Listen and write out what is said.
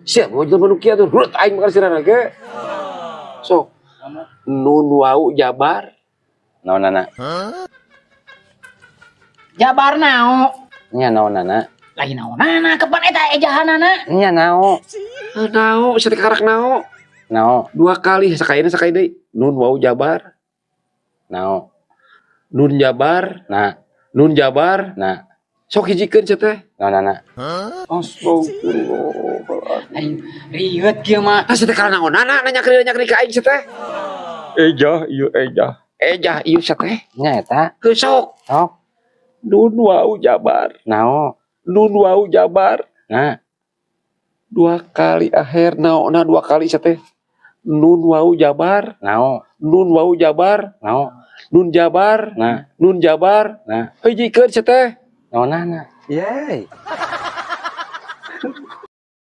Siap mau jaman nu kieu tuh hurut aing mah sirana ge. Sok. Nun wau jabar. Naonana? Jabar nao. Nya naonana? Lain naonana kepan eta ejahanana. Nya nao. Nao, saya karak nao. Nao. 2 kali sakaina sakai deui. Nun wau jabar. Nao. Nun jabar. Nah. Nun jabar. Nah. Sok hijikeun cenah teh. Naonana? Astagfirullah. Aing riweuh kieu mah. Ah cenah kana naonana nanya-nanya ka aing cenah. Ejah ieu ejah. Ejah ieu cenah. Nya eta. Heuh sok. Sok. Nun wau jabar. Nao. Nun wau jabar. Nah. 2 kali akhir naona 2 kali cenah. Nun wau jabar. Nao. Nun wau jabar. Nao. Nun jabar. Nah. Nun jabar. Nah. Hijikeun cenah teh. Naonana? Yeay.